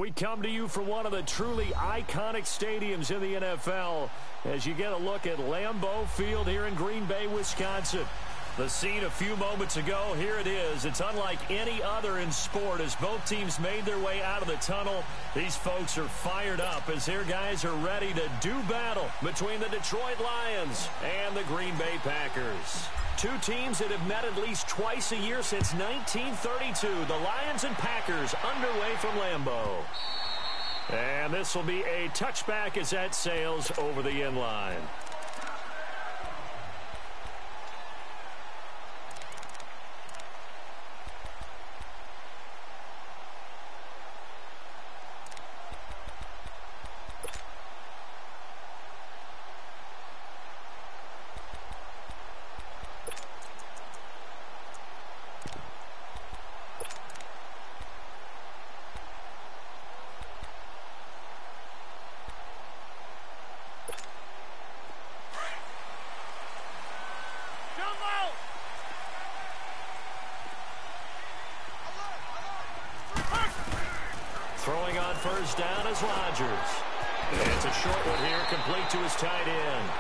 We come to you from one of the truly iconic stadiums in the NFL as you get a look at Lambeau Field here in Green Bay, Wisconsin. The scene a few moments ago, here it is. It's unlike any other in sport as both teams made their way out of the tunnel. These folks are fired up as their guys are ready to do battle between the Detroit Lions and the Green Bay Packers. Two teams that have met at least twice a year since 1932. The Lions and Packers underway from Lambeau. And this will be a touchback as that sails over the end line. Throwing on first down is Rodgers. It's a short one here, complete to his tight end.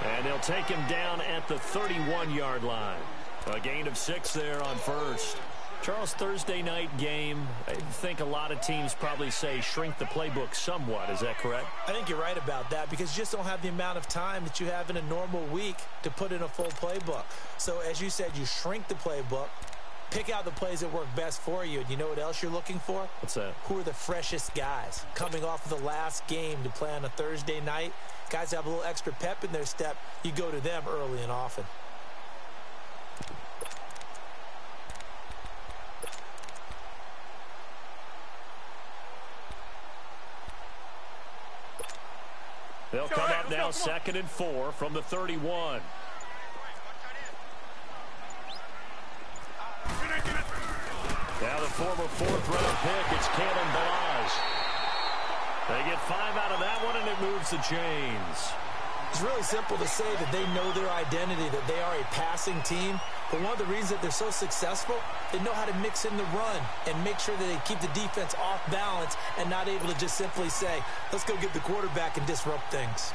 And they'll take him down at the 31-yard line. A gain of 6 there on first. Charles, Thursday night game, I think a lot of teams probably say shrink the playbook somewhat. Is that correct? I think you're right about that because you just don't have the amount of time that you have in a normal week to put in a full playbook. So, as you said, you shrink the playbook. Pick out the plays that work best for you. And you know what else you're looking for? What's that? Who are the freshest guys? Coming off of the last game to play on a Thursday night, guys have a little extra pep in their step. You go to them early and often. They'll come up now 2nd and 4 from the 31. Now the former 4th-round pick, it's Kalen Balazs. They get 5 out of that one, and it moves the chains. It's really simple to say that they know their identity, that they are a passing team. But one of the reasons that they're so successful, they know how to mix in the run and make sure that they keep the defense off balance and not able to just simply say, let's go get the quarterback and disrupt things.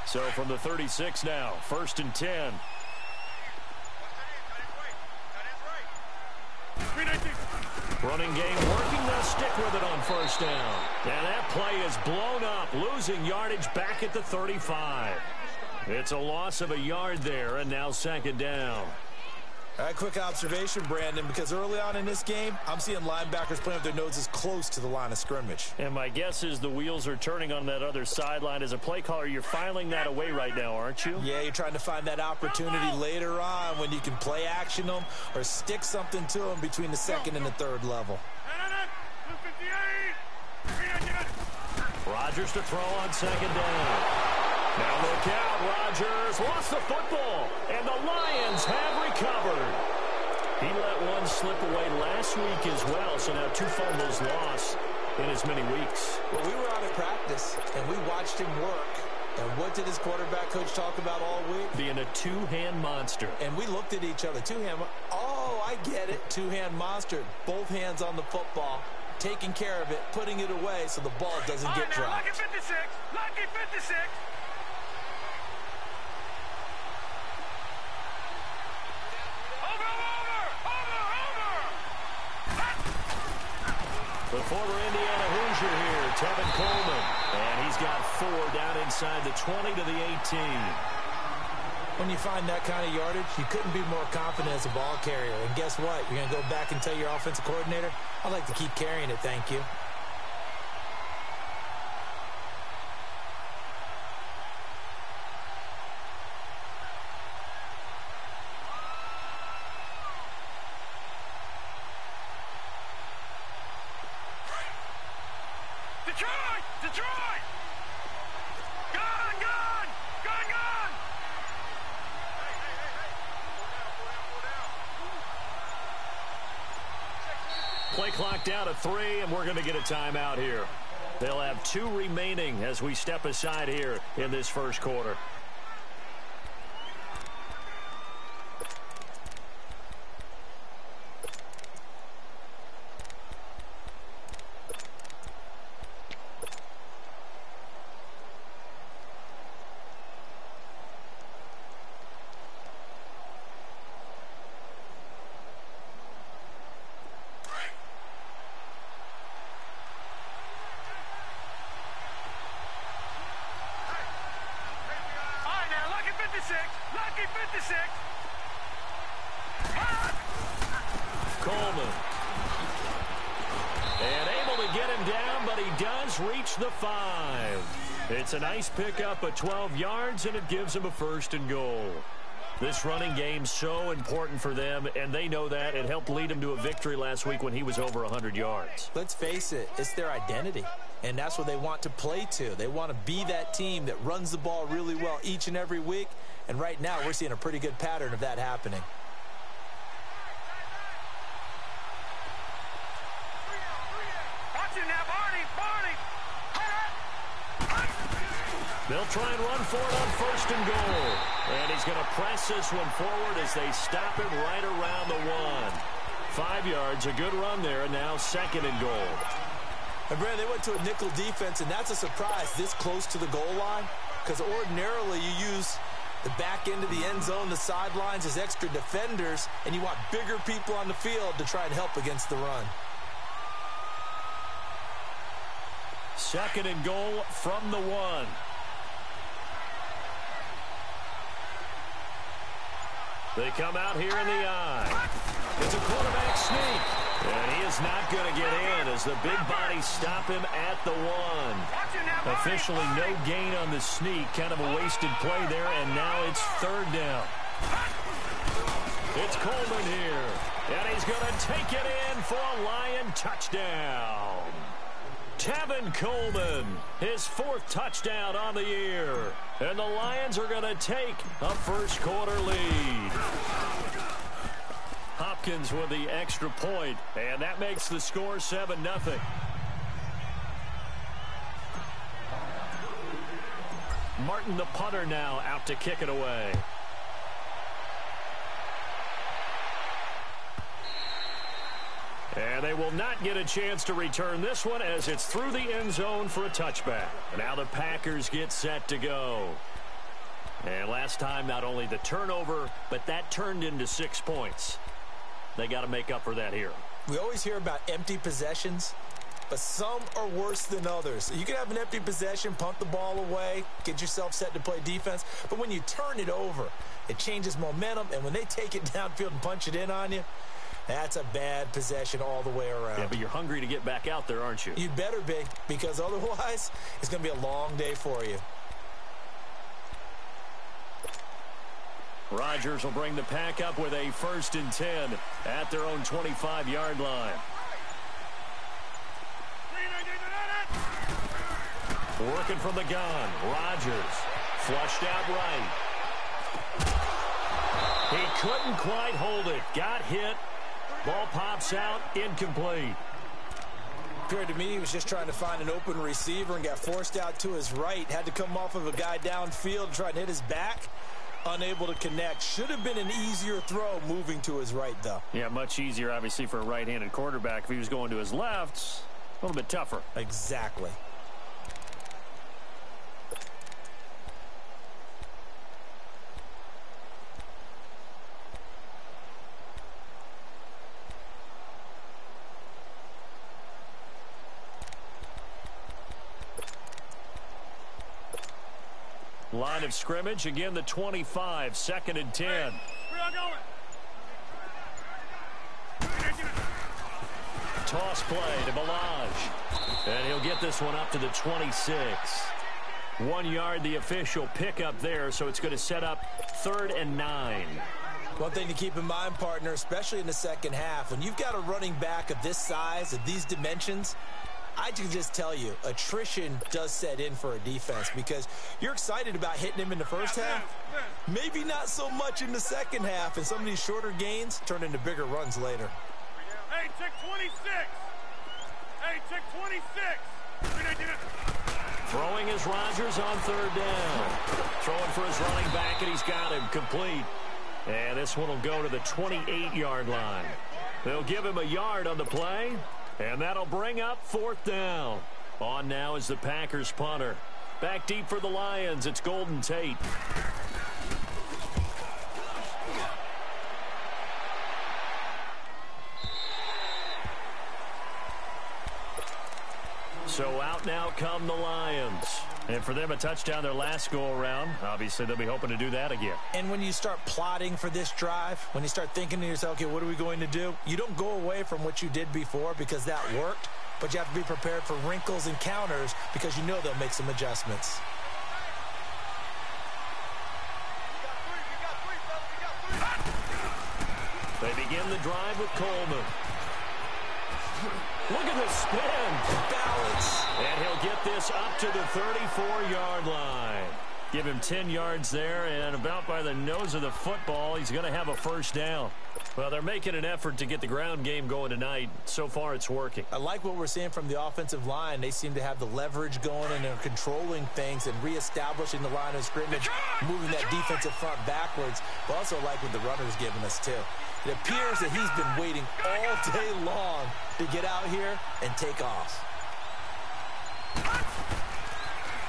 So from the 36 now, 1st and 10. Running game working, they'll stick with it on first down. And that play is blown up, losing yardage back at the 35. It's a loss of a yard there, and now 2nd down. All right, quick observation, Brandon, because early on in this game, I'm seeing linebackers playing with their noses close to the line of scrimmage. And my guess is the wheels are turning on that other sideline. As a play caller, you're filing that away right now, aren't you? Yeah, you're trying to find that opportunity later on when you can play action them or stick something to them between the 2nd and the 3rd level. Rodgers to throw on 2nd down. Now look out, Rodgers lost the football, and the Lions have recovered. He let one slip away last week as well, so now 2 fumbles lost in as many weeks. Well, we were out at practice, and we watched him work. And what did his quarterback coach talk about all week? Being a two-hand monster. And we looked at each other. Oh, I get it. Two-hand monster. Both hands on the football, taking care of it, putting it away so the ball doesn't get dropped. Lucky 56. Lucky 56. The former Indiana Hoosier here, Tevin Coleman. And he's got 4 down inside the 20 to the 18. When you find that kind of yardage, you couldn't be more confident as a ball carrier. And guess what? You're going to go back and tell your offensive coordinator, I'd like to keep carrying it, thank you. Detroit! Gone! Gone! Gone! Gone! Hey! Play clock down to 3, and we're going to get a timeout here. They'll have 2 remaining as we step aside here in this first quarter. Lucky 56. Coleman. And able to get him down, but he does reach the 5. It's a nice pickup of 12 yards, and it gives him a 1st and goal. This running game's so important for them, and they know that. It helped lead them to a victory last week when he was over 100 yards. Let's face it, it's their identity, and that's what they want to play to. They want to be that team that runs the ball really well each and every week, and right now we're seeing a pretty good pattern of that happening. Watch it now, Barney. They'll try and run for it on 1st and goal. And he's going to press this one forward as they stop him right around the 1. 5 yards, a good run there, and now 2nd and goal. And Brandon, they went to a nickel defense, and that's a surprise this close to the goal line, because ordinarily you use the back end of the end zone, the sidelines as extra defenders, and you want bigger people on the field to try and help against the run. 2nd and goal from the 1. They come out here in the eye. It's a quarterback sneak. And he is not going to get in as the big bodies stop him at the 1. Officially no gain on the sneak. Kind of a wasted play there, and now it's 3rd down. It's Coleman here. And he's going to take it in for a Lion touchdown. Tevin Coleman, his 4th touchdown on the year. And the Lions are going to take a first quarter lead. Hopkins with the extra point, and that makes the score 7-0. Martin, the punter, now out to kick it away. And they will not get a chance to return this one as it's through the end zone for a touchback. Now the Packers get set to go. And last time, not only the turnover, but that turned into 6 points. They got to make up for that here. We always hear about empty possessions, but some are worse than others. You can have an empty possession, punt the ball away, get yourself set to play defense, but when you turn it over, it changes momentum, and when they take it downfield and punch it in on you, that's a bad possession all the way around. Yeah, but you're hungry to get back out there, aren't you? You better be, because otherwise it's going to be a long day for you. Rodgers will bring the pack up with a 1st and 10 at their own 25-yard line. Working from the gun. Rodgers flushed out right. He couldn't quite hold it. Got hit. Ball pops out. Incomplete. Appeared to me he was just trying to find an open receiver and got forced out to his right. Had to come off of a guy downfield, try and hit his back. Unable to connect. Should have been an easier throw moving to his right, though. Yeah, much easier, obviously, for a right-handed quarterback. If he was going to his left, a little bit tougher. Exactly. Line of scrimmage, again the 25, 2nd and 10. Where y'all going? Toss play to Balaj. And he'll get this one up to the 26. 1 yard, the official pickup there, so it's going to set up 3rd and 9. One thing to keep in mind, partner, especially in the second half, when you've got a running back of this size, of these dimensions, I can just tell you, attrition does set in for a defense because you're excited about hitting him in the first half. Maybe not so much in the second half, and some of these shorter gains turn into bigger runs later. Hey, check 26. Hey, check 26. Throwing is Rodgers on third down. Throwing for his running back, and he's got him complete. And this one will go to the 28-yard line. They'll give him a yard on the play, and that'll bring up fourth down. On now is the Packers punter. Back deep for the Lions, it's Golden Tate. So out now come the Lions. And for them, a touchdown their last go-around. Obviously, they'll be hoping to do that again. And when you start plotting for this drive, when you start thinking to yourself, okay, what are we going to do? You don't go away from what you did before because that worked, but you have to be prepared for wrinkles and counters because you know they'll make some adjustments. They begin the drive with Coleman. Look at the spin. Balance. And he'll get this up to the 34-yard line. Give him 10 yards there, and about by the nose of the football, he's going to have a first down. Well, they're making an effort to get the ground game going tonight. So far, it's working. I like what we're seeing from the offensive line. They seem to have the leverage going, and they're controlling things and reestablishing the line of scrimmage, moving that defensive front backwards. But also like what the runner's giving us, too. It appears that he's been waiting all day long to get out here and take off.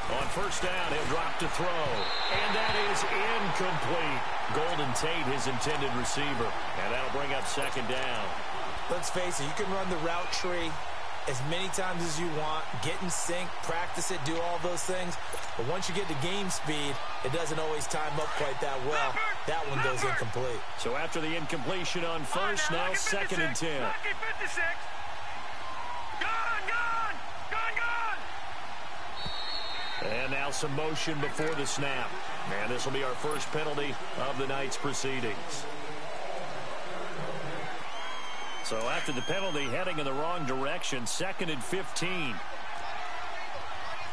On first down, he'll drop to throw. And that is incomplete. Golden Tate, his intended receiver. And that'll bring up second down. Let's face it, you can run the route tree as many times as you want, get in sync, practice it, do all those things. But once you get to game speed, it doesn't always time up quite that well. That one goes incomplete. So after the incompletion on first, now second and 10. Lucky 56. Gone. And now some motion before the snap. And this will be our first penalty of the night's proceedings. So after the penalty, heading in the wrong direction, second and 15.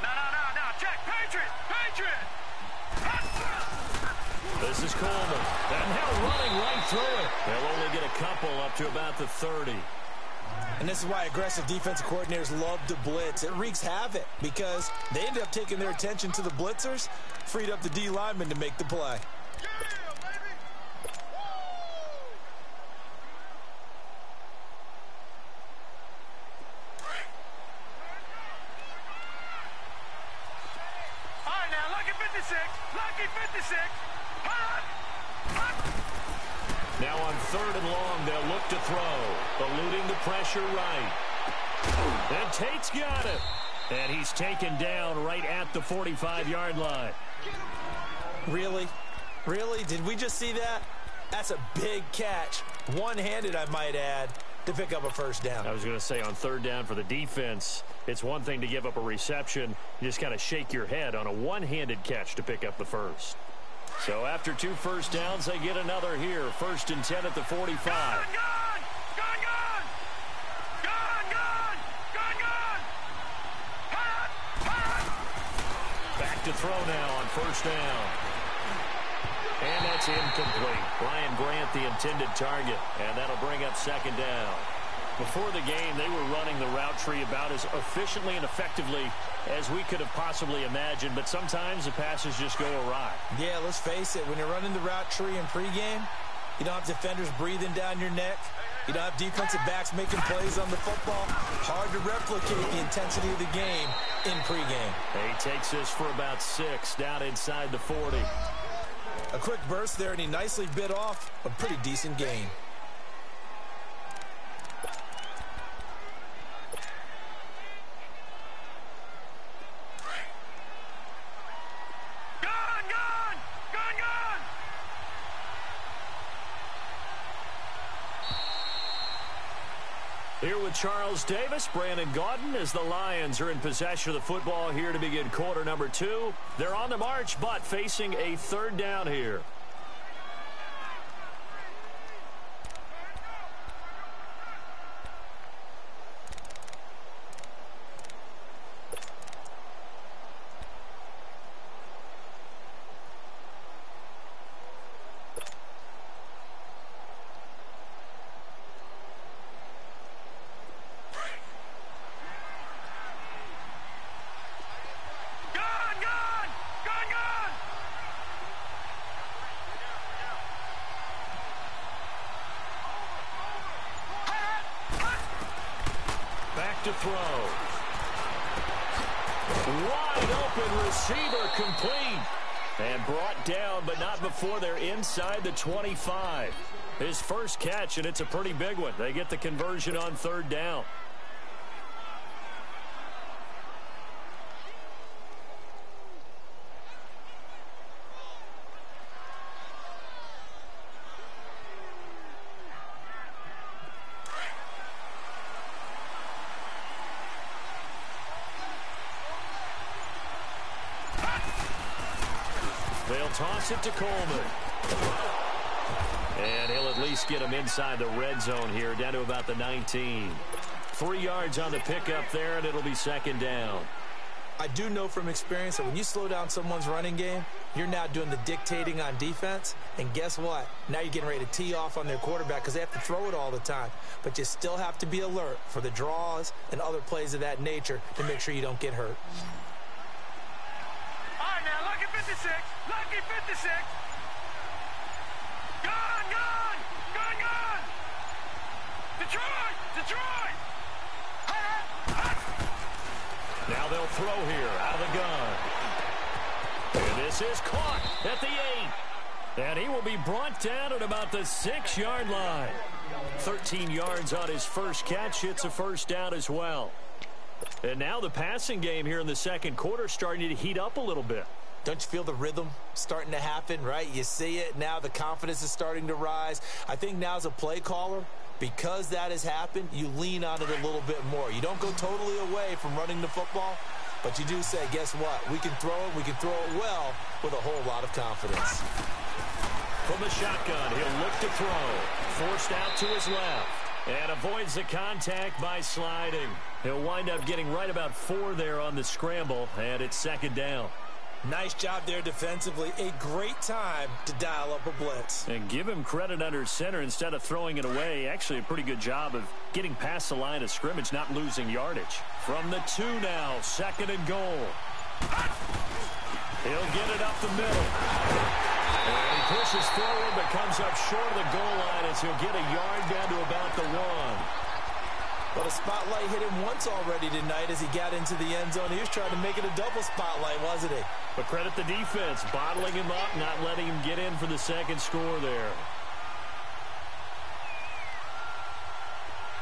No. Check. Patriot. This is Coleman. And now running right through it. They'll only get a couple up to about the 30. And this is why aggressive defensive coordinators love to blitz. It wreaks havoc because they end up taking their attention to the blitzers, freed up the D lineman to make the play. All right, now, lucky 56. Now on third and long, they'll look to throw. Eluding the pressure right. And Tate's got it. And he's taken down right at the 45-yard line. Really? Did we just see that? That's a big catch. One-handed, I might add, to pick up a first down. I was going to say on third down for the defense, it's one thing to give up a reception. You just got to shake your head on a one-handed catch to pick up the first. So after 2 first downs, they get another here. First and 10 at the 45. Gone. Back to throw now on first down. And that's incomplete. Brian Grant, the intended target. And that'll bring up second down. Before the game, they were running the route tree about as efficiently and effectively as we could have possibly imagined. But sometimes the passes just go awry. Yeah, let's face it. When you're running the route tree in pregame, you don't have defenders breathing down your neck. You don't have defensive backs making plays on the football. Hard to replicate the intensity of the game in pregame. He takes this for about 6 down inside the 40. A quick burst there, and he nicely bit off a pretty decent gain. Here with Charles Davis, Brandon Gaudin, as the Lions are in possession of the football here to begin quarter number 2. They're on the march, but facing a third down here. to throw. Wide open receiver complete. And brought down, but not before they're inside the 25. His first catch, and it's a pretty big one. They get the conversion on third down. They'll toss it to Coleman. And he'll at least get him inside the red zone here, down to about the 19. 3 yards on the pickup there, and it'll be second down. I do know from experience that when you slow down someone's running game, you're now doing the dictating on defense. And guess what? Now you're getting ready to tee off on their quarterback because they have to throw it all the time. But you still have to be alert for the draws and other plays of that nature to make sure you don't get hurt. All right, now, lucky 56. Lucky 56. Gone, gone. Gone, gone. Detroit. Detroit. Now they'll throw here out of the gun. And this is caught at the 8. And he will be brought down at about the 6-yard line. 13 yards on his first catch. It's a first down as well. And now the passing game here in the second quarter starting to heat up a little bit. Don't you feel the rhythm starting to happen, right? You see it. Now the confidence is starting to rise. I think now as a play caller, because that has happened, you lean on it a little bit more. You don't go totally away from running the football, but you do say, guess what? We can throw it. We can throw it well with a whole lot of confidence. From the shotgun, he'll look to throw. Forced out to his left. And avoids the contact by sliding. He'll wind up getting right about 4 there on the scramble, and it's second down. Nice job there defensively. A great time to dial up a blitz. And give him credit under center instead of throwing it away. Actually, a pretty good job of getting past the line of scrimmage, not losing yardage. From the 2 now, second and goal. He'll get it up the middle. And he pushes forward, but comes up short of the goal line as he'll get a yard down to about the 1. But a spotlight hit him once already tonight as he got into the end zone. He was trying to make it a double spotlight, wasn't he? But credit the defense, bottling him up, not letting him get in for the second score there.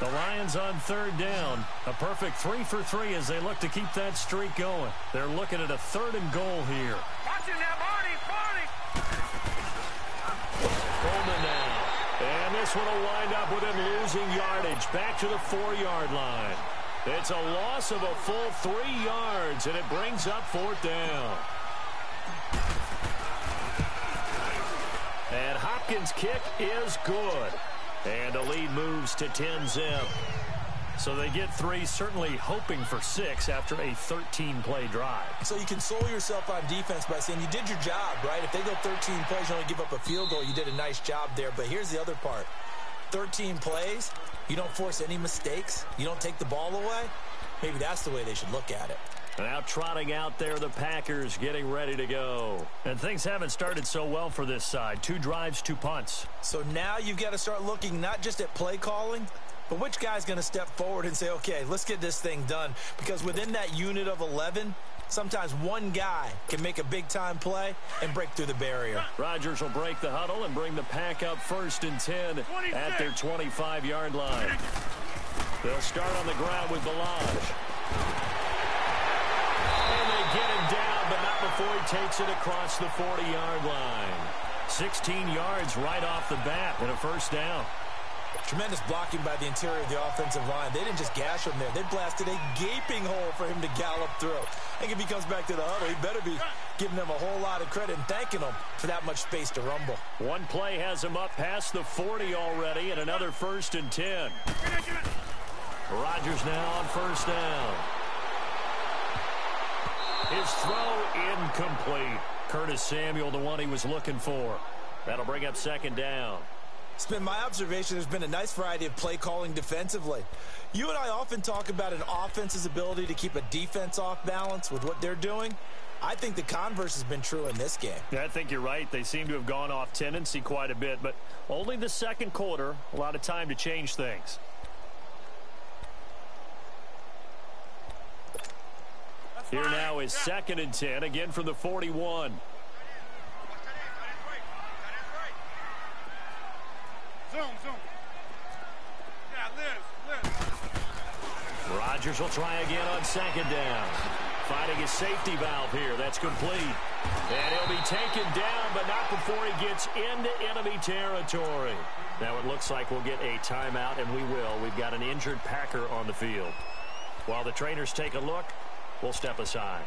The Lions on third down. A perfect 3 for 3 as they look to keep that streak going. They're looking at a third and goal here. Watch it now, Barney. Coleman now. And this one will wind up with him losing yardage back to the 4-yard line. It's a loss of a full 3 yards, and it brings up fourth down. And Hopkins' kick is good. And the lead moves to 10-zip. So they get 3, certainly hoping for 6 after a 13-play drive. So you console yourself on defense by saying you did your job, right? If they go 13 plays, you only give up a field goal, you did a nice job there. But here's the other part. 13 plays, you don't force any mistakes, you don't take the ball away. Maybe that's the way they should look at it. Now trotting out there, the Packers getting ready to go. And things haven't started so well for this side. 2 drives, 2 punts. So now you've got to start looking not just at play calling, but which guy's going to step forward and say, okay, let's get this thing done. Because within that unit of 11, sometimes one guy can make a big-time play and break through the barrier. Rodgers will break the huddle and bring the Pack up first and 10 at their 25-yard line. They'll start on the ground with Balaj. And they get him down, but not before he takes it across the 40-yard line. 16 yards right off the bat and a first down. Tremendous blocking by the interior of the offensive line. They didn't just gash him there. They blasted a gaping hole for him to gallop through. I think if he comes back to the huddle, he better be giving them a whole lot of credit and thanking them for that much space to rumble. One play has him up past the 40 already, and another first and 10. Rodgers now on first down. His throw incomplete. Curtis Samuel, the one he was looking for. That'll bring up second down. It's been my observation there's been a nice variety of play calling defensively. You and I often talk about an offense's ability to keep a defense off balance with what they're doing. I think the converse has been true in this game. Yeah, I think you're right. They seem to have gone off tendency quite a bit, but only the second quarter, a lot of time to change things. Here now is 2nd and 10, again from the 41. Zoom. Yeah, Liz. Rodgers will try again on 2nd down. Finding his safety valve here. That's complete. And he'll be taken down, but not before he gets into enemy territory. Now it looks like we'll get a timeout, and we will. We've got an injured Packer on the field. While the trainers take a look, we'll step aside.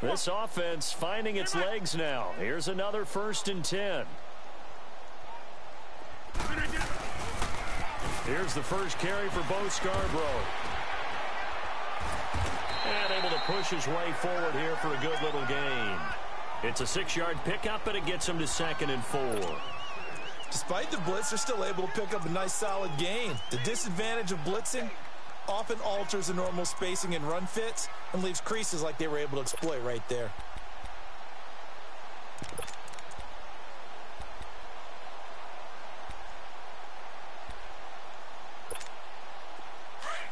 This offense finding its legs now. Here's another 1st and 10. Here's the first carry for Bo Scarborough. And able to push his way forward here for a good little gain. It's a 6-yard pickup, and it gets him to 2nd and 4. Despite the blitz, they're still able to pick up a nice solid gain. The disadvantage of blitzing often alters the normal spacing and run fits and leaves creases like they were able to exploit right there.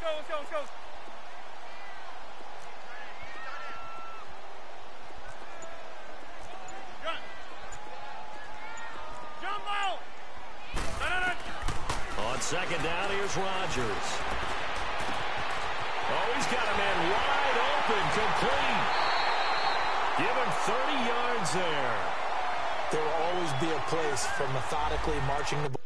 Let's go. Jump out. On 2nd down, here's Rodgers. Oh, he's got a man wide open, complete. Give him 30 yards there. There will always be a place for methodically marching the ball.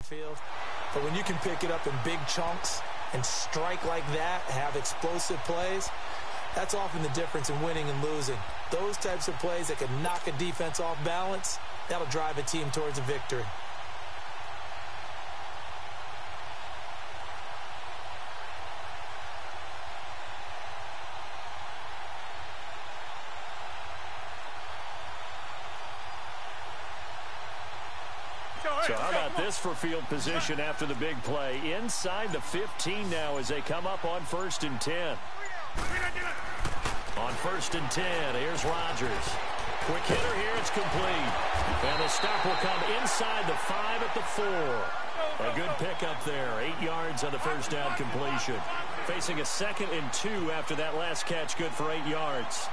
Field. But when you can pick it up in big chunks and strike like that, have explosive plays, that's often the difference in winning and losing. Those types of plays that can knock a defense off balance, that'll drive a team towards a victory. So how about this for field position after the big play? Inside the 15 now as they come up on 1st and 10. On 1st and 10, here's Rodgers. Quick hitter here, it's complete. And the stop will come inside the 5 at the 4. A good pickup there, 8 yards on the first down completion. Facing a 2nd and 2 after that last catch, good for 8 yards.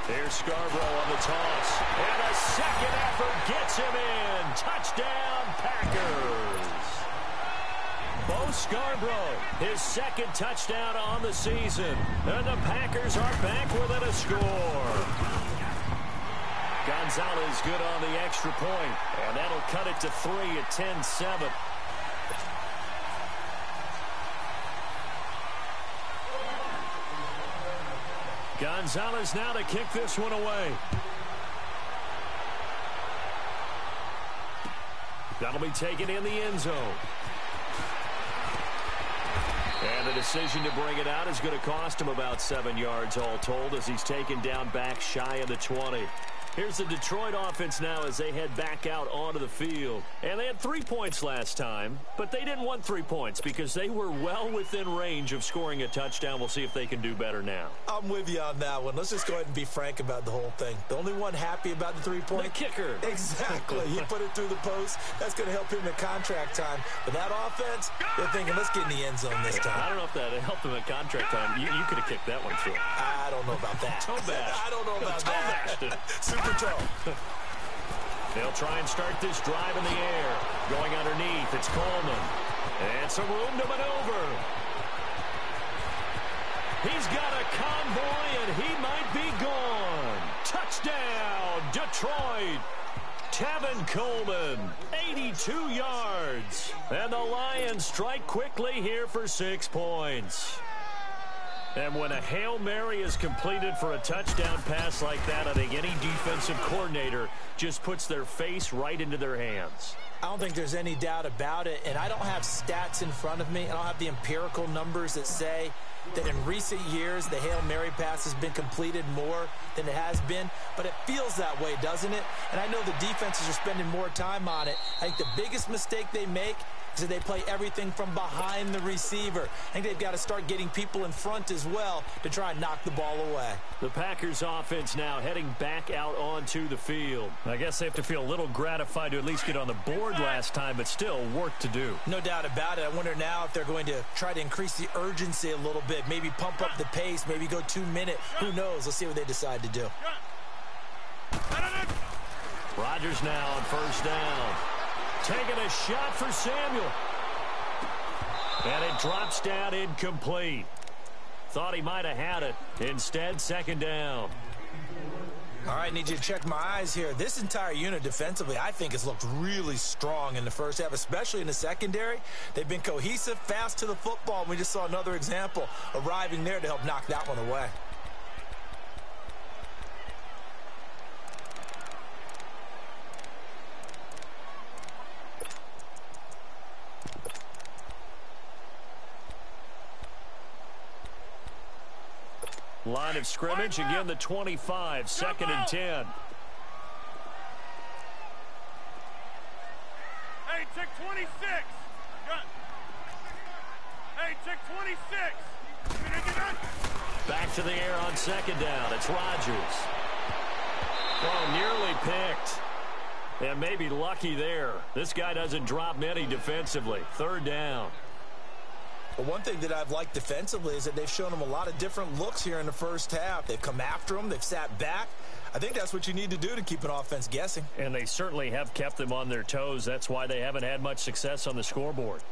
Here's Scarborough on the toss. And a second effort gets him in. Touchdown, Packers. Bo Scarborough, his 2nd touchdown on the season. And the Packers are back within a score. Gonzalez good on the extra point. And that'll cut it to 3 at 10-7. Gonzalez now to kick this one away. That'll be taken in the end zone. And the decision to bring it out is going to cost him about 7 yards all told as he's taken down back shy of the 20. Here's the Detroit offense now as they head back out onto the field. And they had 3 points last time, but they didn't want 3 points because they were well within range of scoring a touchdown. We'll see if they can do better now. I'm with you on that one. Let's just go ahead and be frank about the whole thing. The only one happy about the 3-point? The kicker. Exactly. He put it through the post. That's going to help him in contract time. But that offense, they're thinking, let's get in the end zone this time. I don't know if that helped him in contract time. You could have kicked that one through. I don't know about that. Toe bash. I don't know about that. Super toe. They'll try and start this drive in the air. Going underneath, it's Coleman. And some room to maneuver. He's got a convoy, and he might be gone. Touchdown, Detroit. Tevin Coleman, 82 yards. And the Lions strike quickly here for 6 points. And when a Hail Mary is completed for a touchdown pass like that, I think any defensive coordinator just puts their face right into their hands. I don't think there's any doubt about it, and I don't have stats in front of me. I don't have the empirical numbers that say that in recent years the Hail Mary pass has been completed more than it has been, but it feels that way, doesn't it? And I know the defenses are spending more time on it. I think the biggest mistake they make is that they play everything from behind the receiver. I think they've got to start getting people in front as well to try and knock the ball away. The Packers offense now heading back out onto the field. I guess they have to feel a little gratified to at least get on the board last time, but still work to do. No doubt about it. I wonder now if they're going to try to increase the urgency a little bit, maybe pump up the pace, maybe go 2-minute. Who knows? Let's see what they decide to do. Rodgers now on first down. Taking a shot for Samuel. And it drops down incomplete. Thought he might have had it. Instead, second down. All right, need you to check my eyes here. This entire unit defensively, I think, has looked really strong in the first half, especially in the secondary. They've been cohesive, fast to the football, and we just saw another example arriving there to help knock that one away. Line of scrimmage, again the 25, second and 10. Hey, check 26. Hey, check 26. Back to the air on second down. It's Rodgers. Oh, nearly picked. And maybe lucky there. This guy doesn't drop many defensively. Third down. Well, one thing that I've liked defensively is that they've shown them a lot of different looks here in the first half. They've come after them. They've sat back. I think that's what you need to do to keep an offense guessing. And they certainly have kept them on their toes. That's why they haven't had much success on the scoreboard.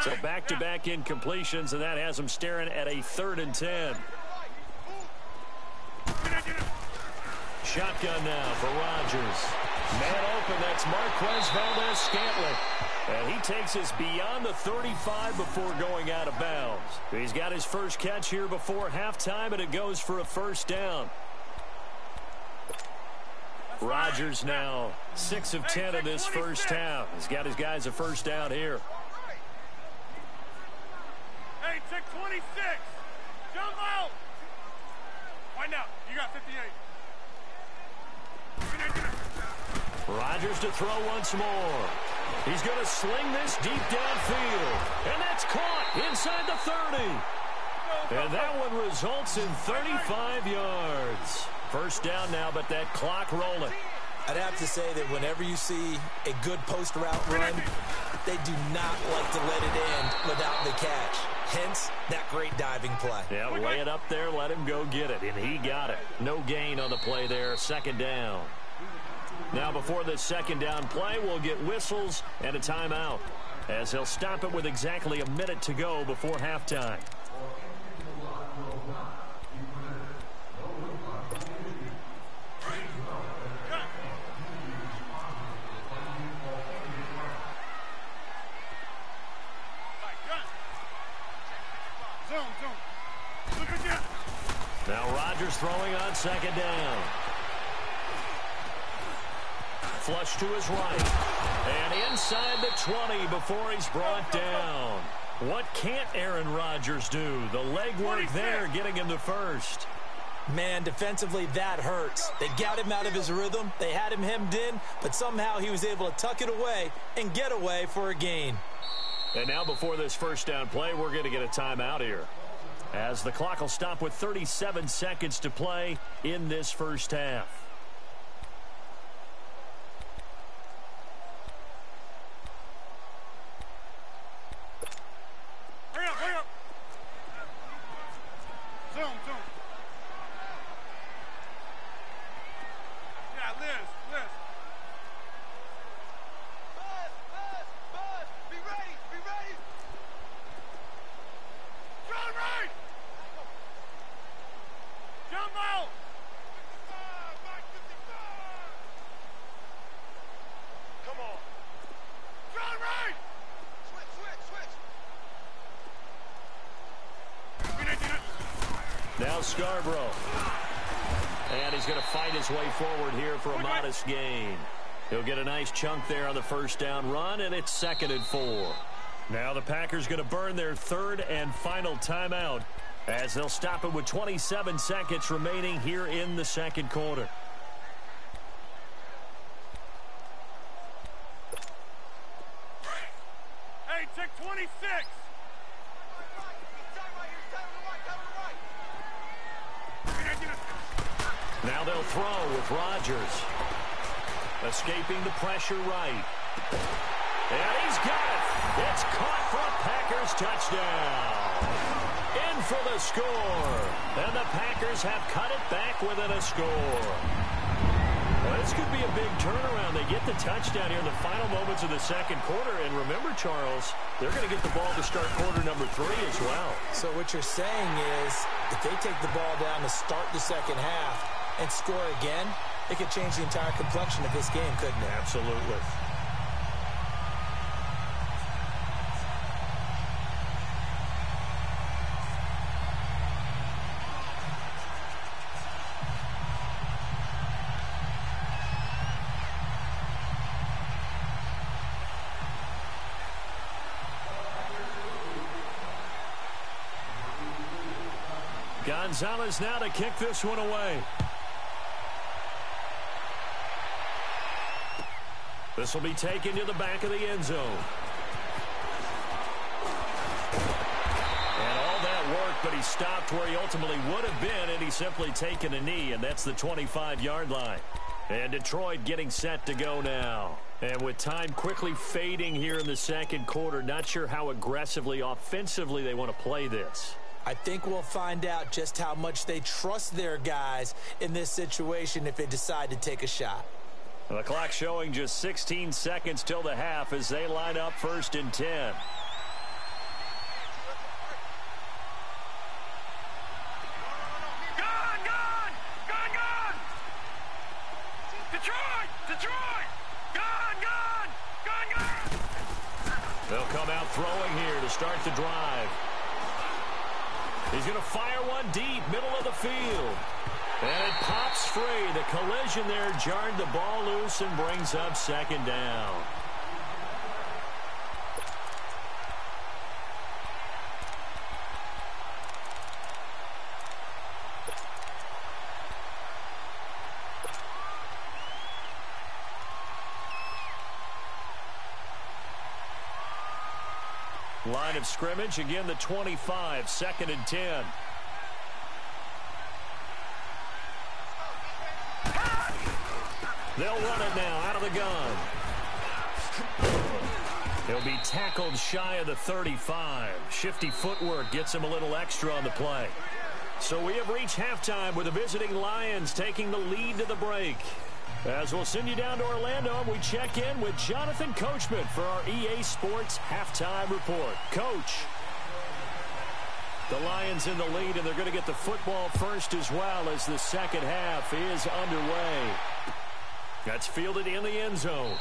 So back-to-back incompletions, and that has them staring at a 3rd and 10. Shotgun now for Rodgers. Man open, that's Marquez Valdez-Scantling. And he takes us beyond the 35 before going out of bounds. He's got his first catch here before halftime, and it goes for a first down. Rodgers now 6 of 10 in this first half. He's got his guys a first down here. Hey, check 26. Jump out. Find out. You got 58. Rodgers to throw once more. He's going to sling this deep downfield. And that's caught inside the 30. And that one results in 35 yards. First down now, but that clock rolling. I'd have to say that whenever you see a good post route run, they do not like to let it end without the catch. Hence, that great diving play. Yeah, lay it up there, let him go get it, and he got it. No gain on the play there, second down. Now before this second down play, we'll get whistles and a timeout, as he'll stop it with exactly a minute to go before halftime. Zoom, zoom. Rodgers throwing on second down. Flush to his right. And inside the 20 before he's brought down. What can't Aaron Rodgers do? The legwork there getting him the first. Man, defensively, that hurts. They got him out of his rhythm. They had him hemmed in, but somehow he was able to tuck it away and get away for a gain. And now before this first down play, we're going to get a timeout here, as the clock will stop with 37 seconds to play in this first half. Hurry up, hurry up. Zoom. Yeah, Liz. Buzz, be ready. John right. Jump out. 55. Come on. John right. Switch. Now Scarborough. And he's going to fight his way forward here for a modest gain. He'll get a nice chunk there on the first down run, and it's 2nd and 4. Now the Packers going to burn their third and final timeout, as they'll stop it with 27 seconds remaining here in the second quarter. Hey, check 26. Now they'll throw with Rodgers. Escaping the pressure right. And he's got it. It's caught for a Packers touchdown. In for the score. And the Packers have cut it back within a score. Well, this could be a big turnaround. They get the touchdown here in the final moments of the second quarter. And remember, Charles, they're going to get the ball to start quarter number 3 as well. So what you're saying is, if they take the ball down to start the second half and score again, it could change the entire complexion of this game, couldn't it? Absolutely. Gonzalez now to kick this one away. This will be taken to the back of the end zone. And all that work, but he stopped where he ultimately would have been, and he's simply taken a knee, and that's the 25-yard line. And Detroit getting set to go now. And with time quickly fading here in the second quarter, not sure how aggressively, offensively they want to play this. I think we'll find out just how much they trust their guys in this situation if they decide to take a shot. The clock showing just 16 seconds till the half as they line up 1st and 10. Gone! Detroit! Gone! They'll come out throwing here to start the drive. He's going to fire one deep, middle of the field. And it pops free. The collision there jarred the ball loose and brings up 2nd down. Line of scrimmage, again the 25, 2nd and 10. They'll run it now out of the gun. He'll be tackled shy of the 35. Shifty footwork gets him a little extra on the play. So we have reached halftime with the visiting Lions taking the lead to the break. As we'll send you down to Orlando, and we check in with Jonathan Coachman for our EA Sports Halftime Report. Coach, the Lions in the lead, and they're going to get the football first as well as the second half is underway. That's fielded in the end zone.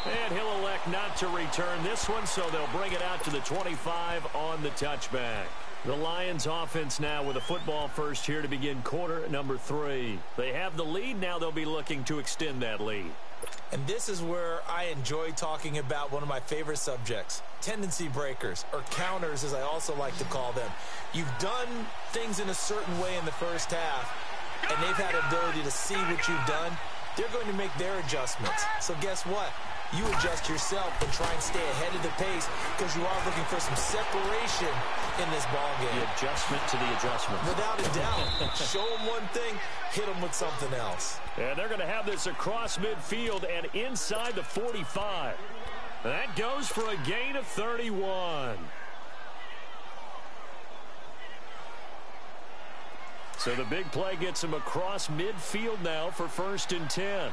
And he'll elect not to return this one, so they'll bring it out to the 25 on the touchback. The Lions offense now with a football first here to begin quarter number 3. They have the lead. Now they'll be looking to extend that lead. And this is where I enjoy talking about one of my favorite subjects, tendency breakers, or counters as I also like to call them. You've done things in a certain way in the first half, and they've had the ability to see what you've done. They're going to make their adjustments. So guess what? You adjust yourself and try and stay ahead of the pace because you are looking for some separation in this ball game. The adjustment to the adjustment. Without a doubt. Show them one thing, hit them with something else. And they're going to have this across midfield and inside the 45. That goes for a gain of 31. So the big play gets him across midfield now for 1st and 10.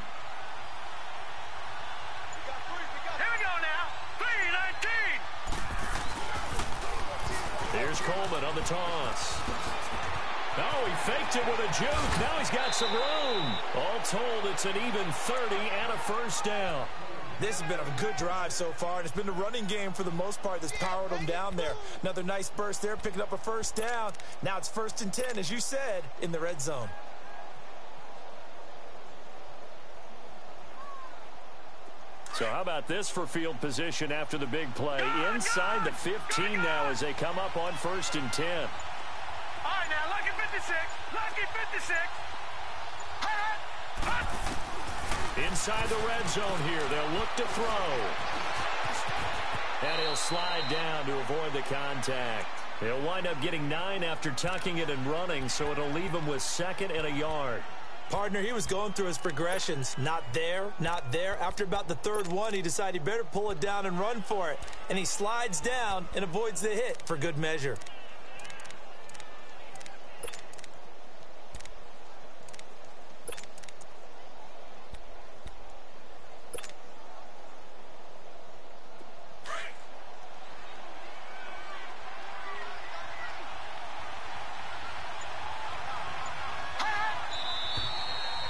Here's Coleman on the toss. Oh, he faked it with a juke. Now he's got some room. All told, it's an even 30 and a first down. This has been a good drive so far, and it's been the running game for the most part that's powered them down there. Another nice burst there, picking up a first down. Now it's 1st and 10, as you said, in the red zone. So how about this for field position after the big play? Inside the 15 now as they come up on 1st and 10. All right, now, lucky 56. Lucky 56. Inside the red zone here. They'll look to throw. And he'll slide down to avoid the contact. He'll wind up getting 9 after tucking it and running, so it'll leave him with 2nd and a yard. Partner, he was going through his progressions. Not there, not there. After about the 3rd one, he decided he better pull it down and run for it. And he slides down and avoids the hit for good measure.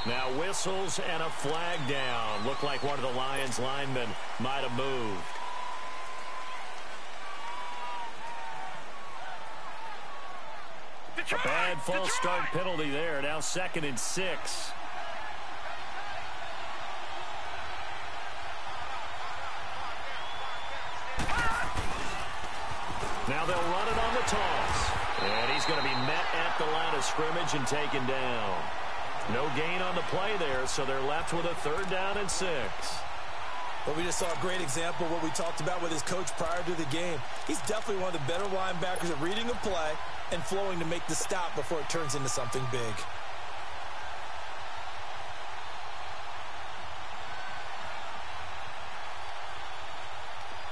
Now whistles and a flag down. Looked like one of the Lions linemen might have moved. A bad false start penalty there. Now 2nd and 6. Now they'll run it on the toss. And he's going to be met at the line of scrimmage and taken down. No gain on the play there, so they're left with a 3rd down and 6. Well, we just saw a great example of what we talked about with his coach prior to the game. He's definitely one of the better linebackers at reading a play and flowing to make the stop before it turns into something big.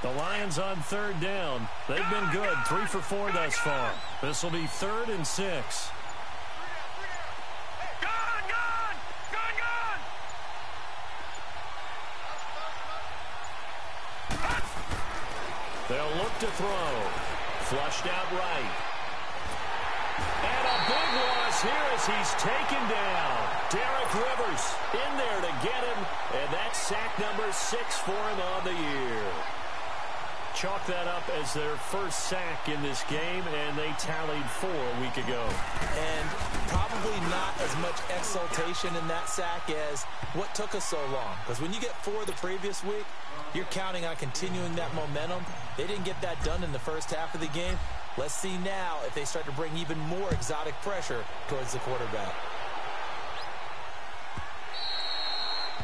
The Lions on 3rd down. They've been good, 3 for 4 thus far. This will be 3rd and 6. They'll look to throw. Flushed out right. And a big loss here as he's taken down. Derek Rivers in there to get him. And that's sack number 6 for him on the year. Chalk that up as their first sack in this game, and they tallied 4 a week ago. And probably not as much exultation in that sack as what took us so long. Because when you get 4 the previous week, you're counting on continuing that momentum. They didn't get that done in the first half of the game. Let's see now if they start to bring even more exotic pressure towards the quarterback.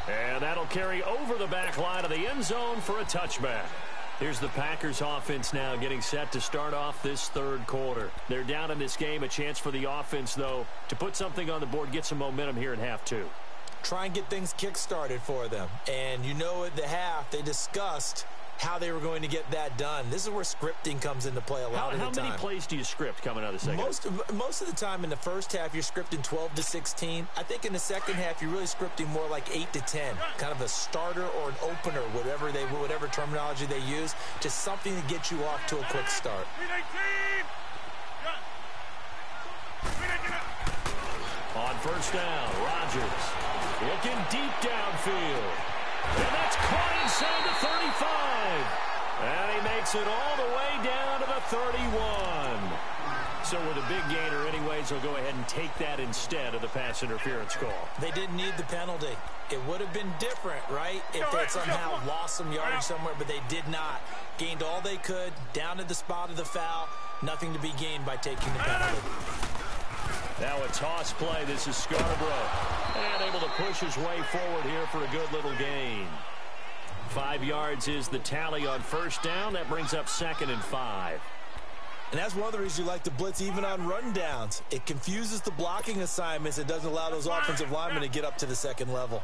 And that'll carry over the back line of the end zone for a touchback. Here's the Packers offense now getting set to start off this 3rd quarter. They're down in this game. A chance for the offense, though, to put something on the board, get some momentum here in half 2. Try and get things kick-started for them. And you know at the half, they discussed how they were going to get that done. This is where scripting comes into play a lot of the time. How many plays do you script coming out of the second? Most of the time in the first half, you're scripting 12 to 16. I think in the second half, you're really scripting more like 8 to 10. Kind of a starter or an opener, whatever terminology they use, just something to get you off to a quick start. On 1st down, Rodgers looking deep downfield. And that's caught inside the 35. And he makes it all the way down to the 31. So with a big gainer anyways, they'll go ahead and take that instead of the pass interference call. They didn't need the penalty. It would have been different, right, if they had somehow lost some yardage somewhere, but they did not. Gained all they could, down to the spot of the foul. Nothing to be gained by taking the penalty. Now a toss play. This is Scarborough. And able to push his way forward here for a good little gain. 5 yards is the tally on first down. That brings up 2nd and 5. And that's one of the reasons you like to blitz even on rundowns. It confuses the blocking assignments. It doesn't allow those offensive linemen to get up to the second level.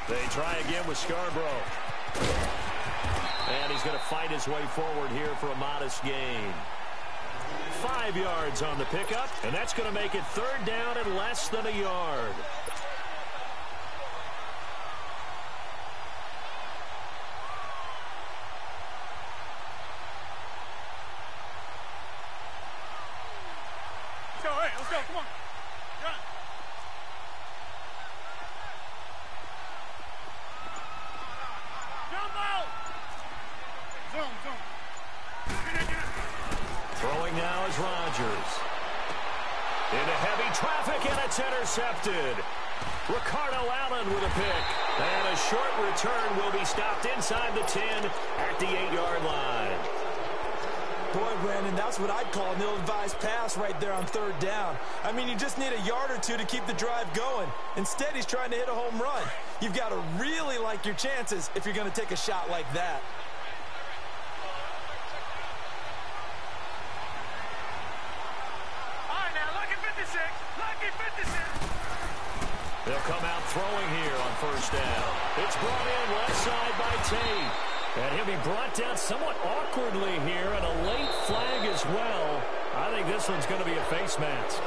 They try again with Scarborough. And he's going to fight his way forward here for a modest gain. 5 yards on the pickup, and that's going to make it 3rd down and less than a yard. Let's go, come on. Run. Jump out. Zoom. Throwing now is Rodgers. Into heavy traffic, and it's intercepted. Ricardo Allen with a pick. And a short return will be stopped inside the 10 at the 8-yard line. Boy, Brandon, that's what I'd call an ill-advised pass right there on 3rd down. I mean, you just need a yard or two to keep the drive going. Instead, he's trying to hit a home run. You've got to really like your chances if you're going to take a shot like that. All right, now, lucky 56. Lucky 56. They'll come out throwing here on first down. It's brought in left side by Tate. And he'll be brought down somewhat awkwardly here, and a late flag as well. I think this one's going to be a face mask.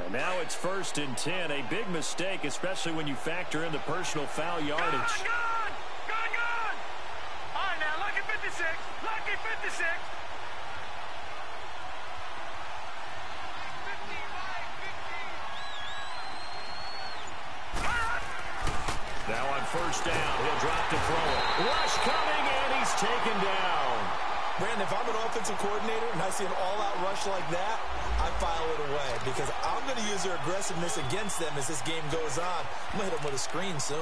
And now it's 1st and 10. A big mistake, especially when you factor in the personal foul yardage. Gone! All right, now, lucky 56. Lucky 56. Now on first down, he'll drop to throw it. Rush coming, and he's taken down. Brandon, if I'm an offensive coordinator and I see an all-out rush like that, I file it away because I'm going to use their aggressiveness against them as this game goes on. I'm going to hit them with a screen soon.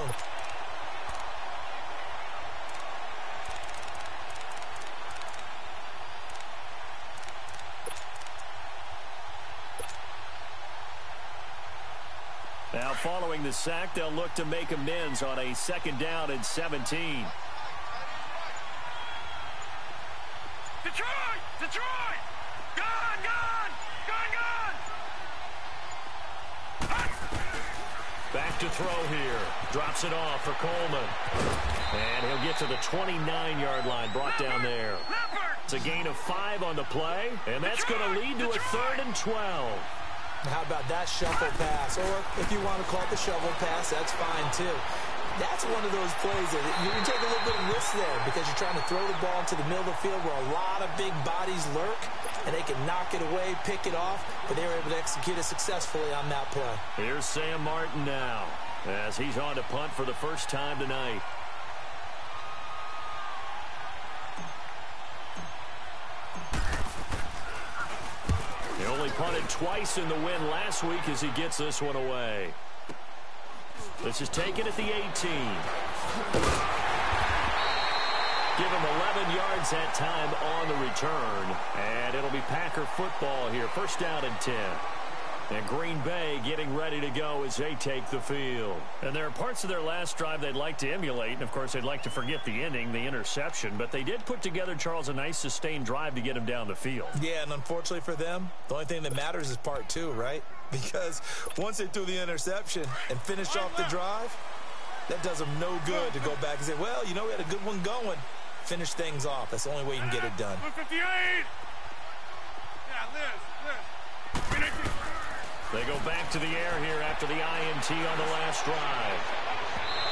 Now following the sack, they'll look to make amends on a 2nd down and 17. Detroit! Gone! Back to throw here. Drops it off for Coleman. And he'll get to the 29-yard line, brought down there. It's a gain of 5 on the play, and that's going to lead to a 3rd and 12. How about that shuffle pass? Or if you want to call it the shovel pass, that's fine too. That's one of those plays that you can take a little bit of risk there because you're trying to throw the ball into the middle of the field where a lot of big bodies lurk, and they can knock it away, pick it off, but they were able to execute it successfully on that play. Here's Sam Martin now as he's on to punt for the first time tonight. He only punted twice in the win last week as he gets this one away. This is taken at the 18. Give him 11 yards that time on the return. And it'll be Packer football here. 1st down and 10. And Green Bay getting ready to go as they take the field. And there are parts of their last drive they'd like to emulate. And, of course, they'd like to forget the ending, the interception. But they did put together, Charles, a nice sustained drive to get him down the field. Yeah, and unfortunately for them, the only thing that matters is part 2, right? Because once they threw the interception and finished off the drive, that does them no good to go back and say, well, you know, we had a good one going. Finish things off. That's the only way you can get it done. 58. Yeah, Liz. They go back to the air here after the INT on the last drive.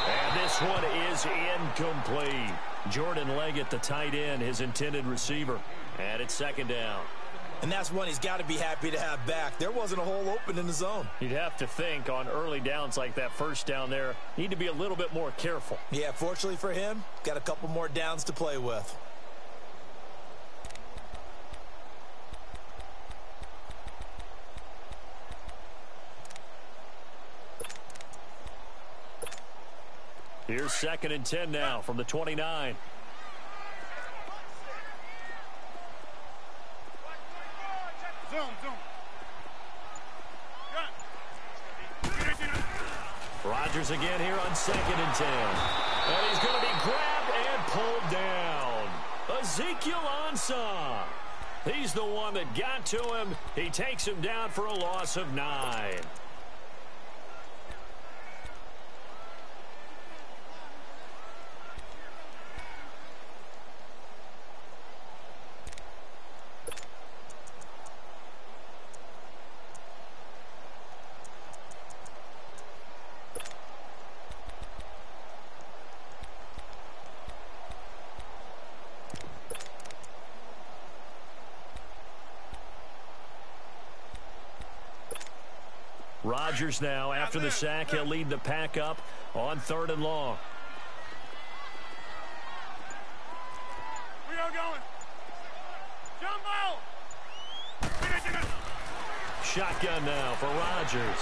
And this one is incomplete. Jordan Leggett, the tight end, his intended receiver. And it's second down. And that's one he's got to be happy to have back. There wasn't a hole open in the zone. You'd have to think on early downs like that first down there, need to be a little bit more careful. Yeah, fortunately for him, got a couple more downs to play with. Here's 2nd and 10 now from the 29. Zoom. Rodgers again here on 2nd and 10. And he's going to be grabbed and pulled down. Ezekiel Ansah. He's the one that got to him. He takes him down for a loss of 9. Rodgers now, after the sack, he'll lead the pack up on 3rd and long. We are going. Jumbo! Shotgun now for Rodgers.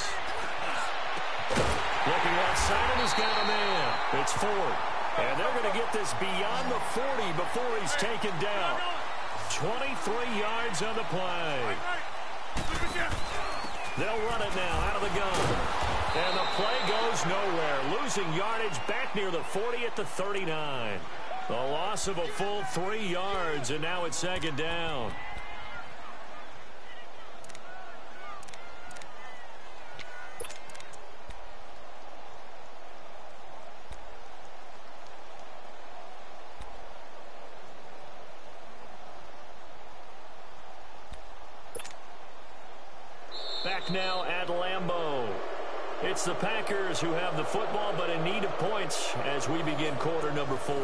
Looking outside, and he's got a man. It's 4th. And they're going to get this beyond the 40 before he's taken down. 23 yards on the play. They'll run it now out of the gun. And the play goes nowhere. Losing yardage back near the 40 at the 39. The loss of a full 3 yards, and now it's 2nd down. Back now at Lambeau. It's the Packers who have the football, but in need of points as we begin quarter number 4.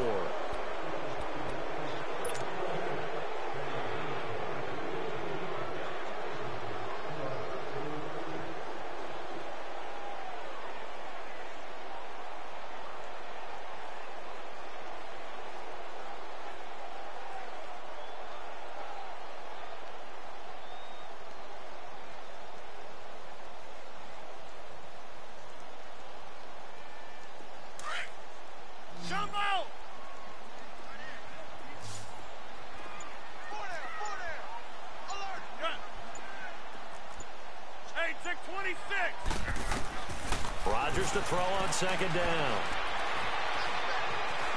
Rodgers to throw on 2nd down.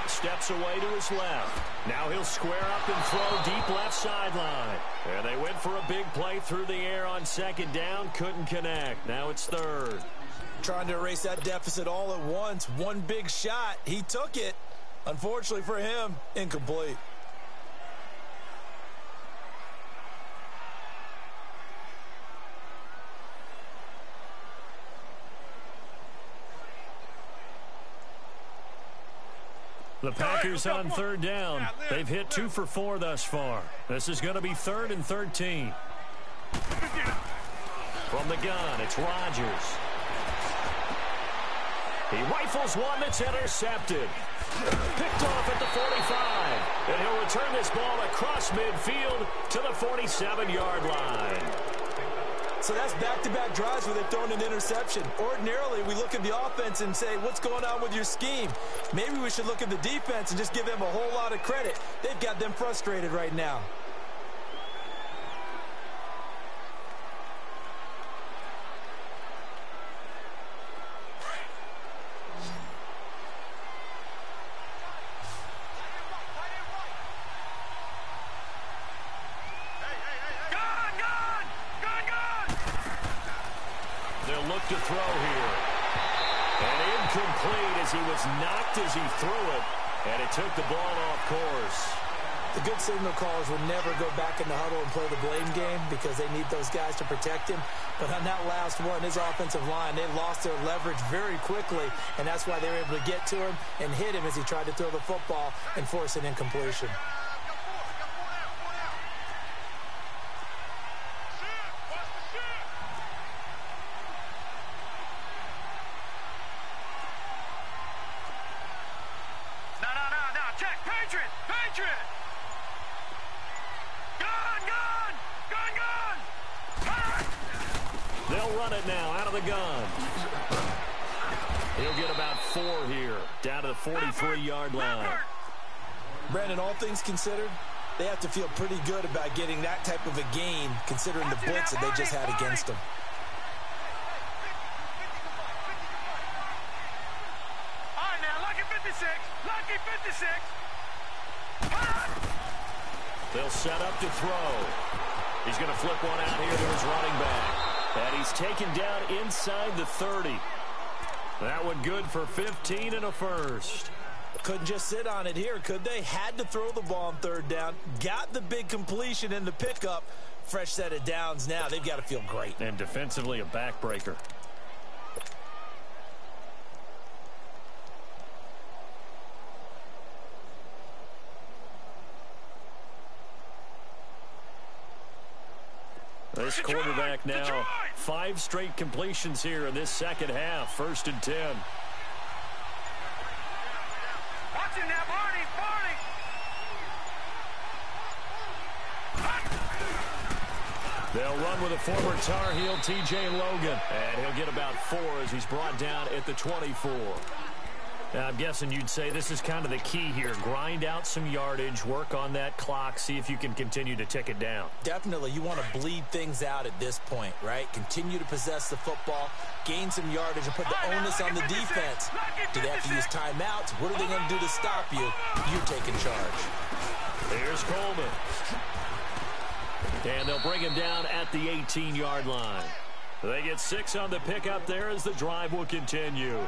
Steps away to his left. Now he'll square up and throw deep left sideline. And they went for a big play through the air on 2nd down. Couldn't connect. Now it's 3rd. Trying to erase that deficit all at once. One big shot. He took it. Unfortunately for him, incomplete. The Packers on 3rd down. They've hit 2 for 4 thus far. This is going to be 3rd and 13. From the gun, it's Rodgers. He rifles one that's intercepted. Picked off at the 45. And he'll return this ball across midfield to the 47-yard line. So that's back-to-back drives where they've thrown an interception. Ordinarily, we look at the offense and say, what's going on with your scheme? Maybe we should look at the defense and just give them a whole lot of credit. They've got them frustrated right now. To throw here. And incomplete as he was knocked as he threw it. And it took the ball off course. The good signal callers would never go back in the huddle and play the blame game because they need those guys to protect him. But on that last one, his offensive line, they lost their leverage very quickly, and that's why they were able to get to him and hit him as he tried to throw the football and force an incompletion. They'll run it now out of the gun. He'll get about 4 here, down to the 43-yard line. Brandon, all things considered, they have to feel pretty good about getting that type of a gain, considering the blitz that they just had against them. All right, now, lucky 56. Lucky 56. They'll set up to throw. He's going to flip one out here to his running back. And he's taken down inside the 30. That one good for 15 and a first. Couldn't just sit on it here, could they? Had to throw the ball on third down. Got the big completion in the pickup. Fresh set of downs now. They've got to feel great. And defensively, a backbreaker. This quarterback now, 5 straight completions here in this second half. 1st and 10. Watch him now, Barney. They'll run with a former Tar Heel, T.J. Logan. And he'll get about 4 as he's brought down at the 24. Now, I'm guessing you'd say this is kind of the key here. Grind out some yardage, work on that clock, see if you can continue to tick it down. Definitely. You want to bleed things out at this point, right? Continue to possess the football, gain some yardage, and put the onus on the defense. Do they have to use timeouts? What are they going to do to stop you? You're taking charge. Here's Coleman. And they'll bring him down at the 18-yard line. They get 6 on the pickup there as the drive will continue.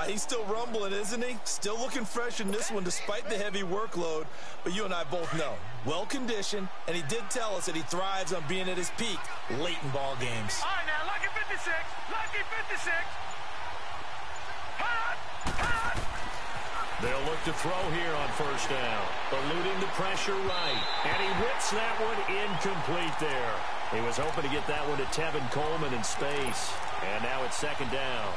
He's still rumbling, isn't he? Still looking fresh in this one despite the heavy workload. But you and I both know, well-conditioned, and he did tell us that he thrives on being at his peak late in ball games. All right, now, lucky 56. Lucky 56. They'll look to throw here on 1st down. Eluding the pressure right. And he whips that one incomplete there. He was hoping to get that one to Tevin Coleman in space. And now it's 2nd down.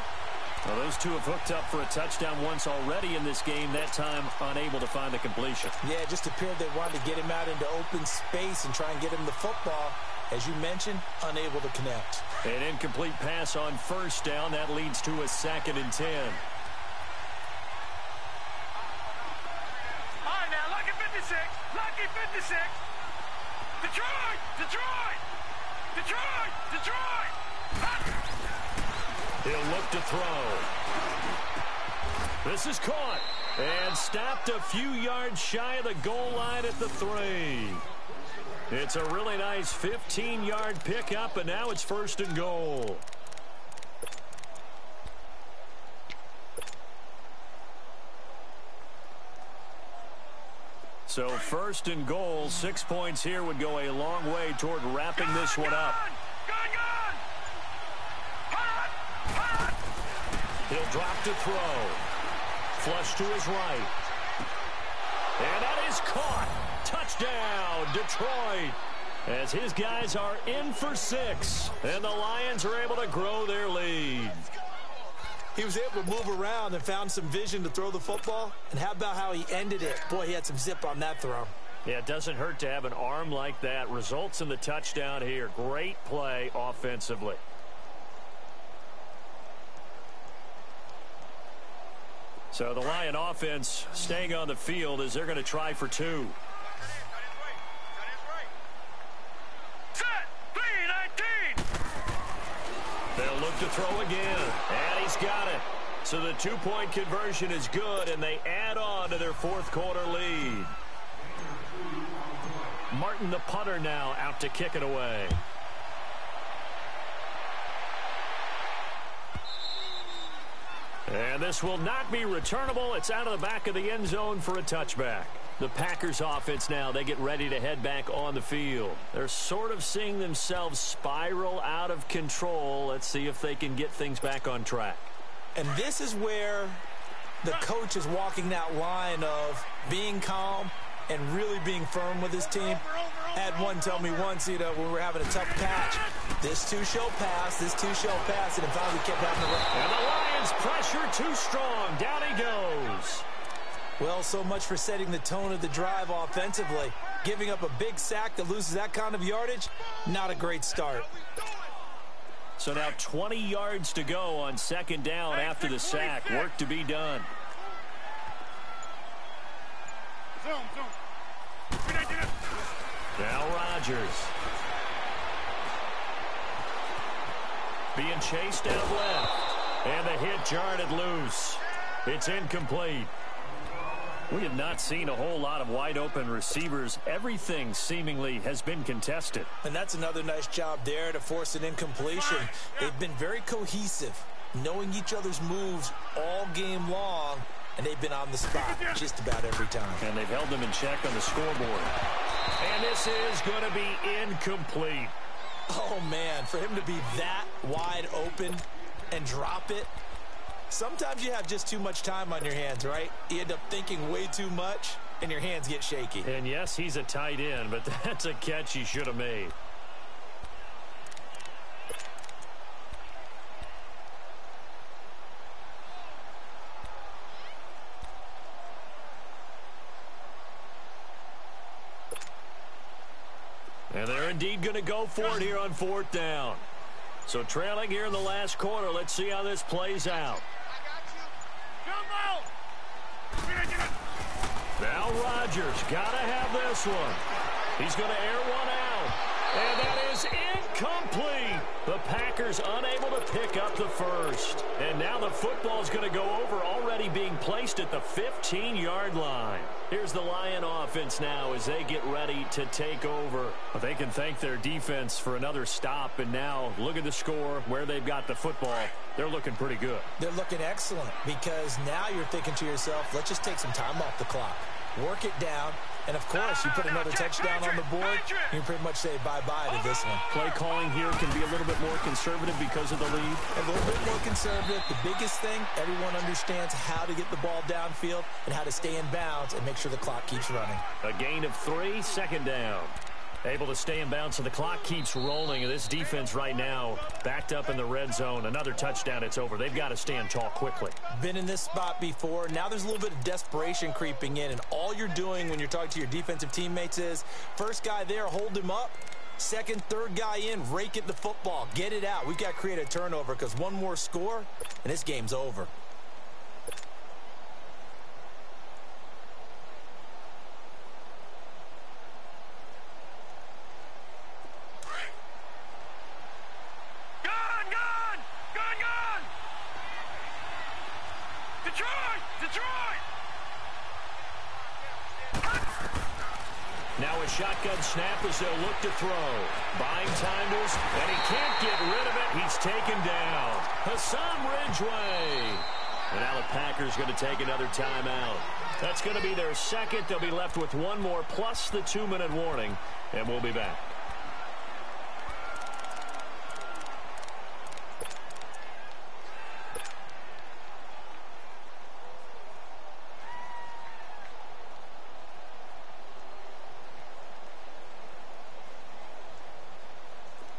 Well, those two have hooked up for a touchdown once already in this game, that time unable to find the completion. Yeah, it just appeared they wanted to get him out into open space and try and get him the football. As you mentioned, unable to connect. An incomplete pass on 1st down. That leads to a 2nd and 10. All right, now, lucky 56. Lucky 56. Detroit! Detroit! Detroit! Detroit! He'll look to throw. This is caught and stopped a few yards shy of the goal line at the 3. It's a really nice 15-yard pickup, and now it's 1st and goal. So 1st and goal, 6 points here would go a long way toward wrapping this one up. He'll drop to throw. Flush to his right. And that is caught. Touchdown, Detroit. As his guys are in for 6. And the Lions are able to grow their lead. He was able to move around and found some vision to throw the football. And how about how he ended it? Boy, he had some zip on that throw. Yeah, it doesn't hurt to have an arm like that. Results in the touchdown here. Great play offensively. So the Lion offense staying on the field as they're going to try for 2. Set! 3-19! They'll look to throw again, and he's got it. So the 2-point conversion is good, and they add on to their 4th quarter lead. Martin, the punter, now out to kick it away. And this will not be returnable. It's out of the back of the end zone for a touchback. The Packers offense now, they get ready to head back on the field. They're sort of seeing themselves spiral out of control. Let's see if they can get things back on track. And this is where the coach is walking that line of being calm and really being firm with his team. I had one tell me once, when we were having a tough patch, this too shall pass, and finally kept having the run. And the Lions pressure too strong. Down he goes. Well, so much for setting the tone of the drive offensively. Giving up a big sack that loses that kind of yardage, not a great start. So now 20 yards to go on second down after the sack. Work to be done. Now Rodgers. Being chased out left. And the hit jarred it loose. It's incomplete. We have not seen a whole lot of wide-open receivers. Everything seemingly has been contested. And that's another nice job there to force an incompletion. They've been very cohesive, knowing each other's moves all game long, and they've been on the spot just about every time. And they've held them in check on the scoreboard. And this is going to be incomplete. Oh, man, for him to be that wide open and drop it. Sometimes you have just too much time on your hands, right? You end up thinking way too much, and your hands get shaky. And yes, he's a tight end, but that's a catch he should have made. And they're indeed going to go for it here on fourth down. So trailing here in the last quarter, let's see how this plays out. Now Rodgers got to have this one. He's going to air one out. And that is incomplete. The Packers unable to pick up the first. And now the football's going to go over, already being placed at the 15-yard line. Here's the Lion offense now as they get ready to take over. But they can thank their defense for another stop. And now look at the score, where they've got the football. They're looking pretty good. They're looking excellent because now you're thinking to yourself, let's just take some time off the clock. Work it down. And, of course, you put another touchdown on the board, you pretty much say bye-bye to this one. Play calling here can be a little bit more conservative because of the lead. A little bit more conservative. The biggest thing, everyone understands how to get the ball downfield and how to stay in bounds and make sure the clock keeps running. A gain of 3, second down. Able to stay in bounds, so the clock keeps rolling. And this defense right now backed up in the red zone. Another touchdown, it's over. They've got to stand tall quickly. Been in this spot before. Now there's a little bit of desperation creeping in. And all you're doing when you're talking to your defensive teammates is, first guy there, hold him up. Second, third guy in, rake at the football. Get it out. We've got to create a turnover because one more score, and this game's over. Now a shotgun snap as they'll look to throw. Buying time to his, and he can't get rid of it. He's taken down. Hassan Ridgeway. And now the Packers going to take another timeout. That's going to be their second. They'll be left with one more plus the 2-minute warning, and we'll be back.